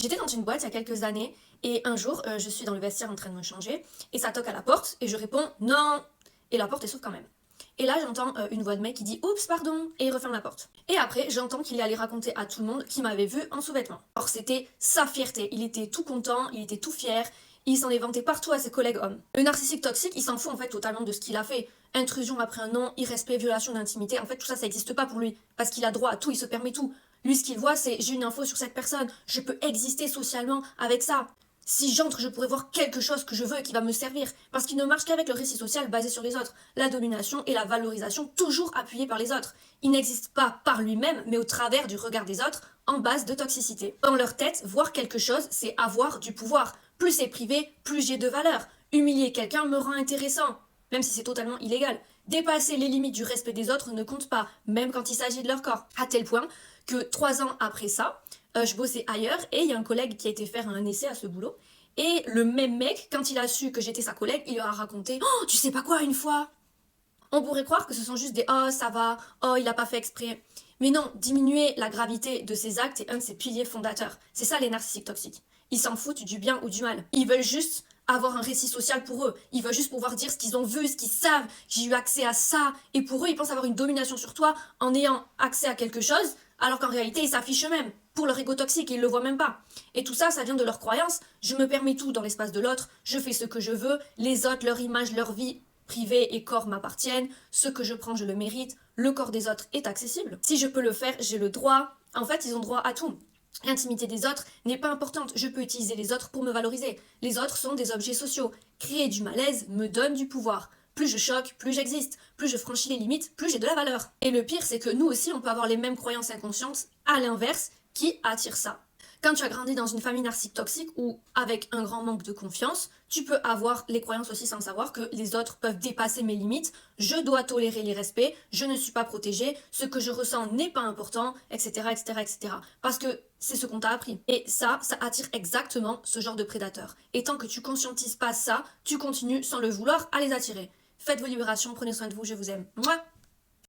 J'étais dans une boîte il y a quelques années et un jour, je suis dans le vestiaire en train de me changer et ça toque à la porte et je réponds non et la porte elle s'ouvre quand même. Et là j'entends une voix de mec qui dit oups pardon et il referme la porte. Et après j'entends qu'il est allé raconter à tout le monde qu'il m'avait vu en sous-vêtements. Or c'était sa fierté, il était tout content, il était tout fier, il s'en est vanté partout à ses collègues hommes. Le narcissique toxique il s'en fout en fait totalement de ce qu'il a fait. Intrusion après un non, irrespect, violation d'intimité, en fait tout ça ça n'existe pas pour lui parce qu'il a droit à tout, il se permet tout. Lui, ce qu'il voit, c'est j'ai une info sur cette personne, je peux exister socialement avec ça. Si j'entre, je pourrais voir quelque chose que je veux et qui va me servir. Parce qu'il ne marche qu'avec le récit social basé sur les autres. La domination et la valorisation toujours appuyées par les autres. Il n'existe pas par lui-même, mais au travers du regard des autres, en base de toxicité. Dans leur tête, voir quelque chose, c'est avoir du pouvoir. Plus c'est privé, plus j'ai de valeur. Humilier quelqu'un me rend intéressant, même si c'est totalement illégal. Dépasser les limites du respect des autres ne compte pas, même quand il s'agit de leur corps. À tel point que 3 ans après ça, je bossais ailleurs et il y a un collègue qui a été faire un essai à ce boulot. Et le même mec, quand il a su que j'étais sa collègue, il lui a raconté oh, tu sais pas quoi, une fois on pourrait croire que ce sont juste des oh, ça va, oh, il a pas fait exprès. Mais non, diminuer la gravité de ses actes est un de ses piliers fondateurs. C'est ça les narcissiques toxiques. Ils s'en foutent du bien ou du mal. Ils veulent juste avoir un récit social pour eux. Ils veulent juste pouvoir dire ce qu'ils ont vu, ce qu'ils savent. J'ai eu accès à ça. Et pour eux, ils pensent avoir une domination sur toi en ayant accès à quelque chose, alors qu'en réalité, ils s'affichent eux-mêmes. Pour leur ego toxique, ils le voient même pas. Et tout ça, ça vient de leur croyance. Je me permets tout dans l'espace de l'autre. Je fais ce que je veux. Les autres, leur image, leur vie privée et corps m'appartiennent. Ce que je prends, je le mérite. Le corps des autres est accessible. Si je peux le faire, j'ai le droit. En fait, ils ont droit à tout. L'intimité des autres n'est pas importante, je peux utiliser les autres pour me valoriser. Les autres sont des objets sociaux. Créer du malaise me donne du pouvoir. Plus je choque, plus j'existe. Plus je franchis les limites, plus j'ai de la valeur. Et le pire, c'est que nous aussi, on peut avoir les mêmes croyances inconscientes, à l'inverse, qui attirent ça. Quand tu as grandi dans une famille narcissique toxique ou avec un grand manque de confiance, tu peux avoir les croyances aussi sans savoir que les autres peuvent dépasser mes limites, je dois tolérer les respects, je ne suis pas protégée, ce que je ressens n'est pas important, etc., etc., etc. Parce que c'est ce qu'on t'a appris. Et ça attire exactement ce genre de prédateurs. Et tant que tu conscientises pas ça, tu continues sans le vouloir à les attirer. Faites vos libérations, prenez soin de vous, je vous aime. Mouah.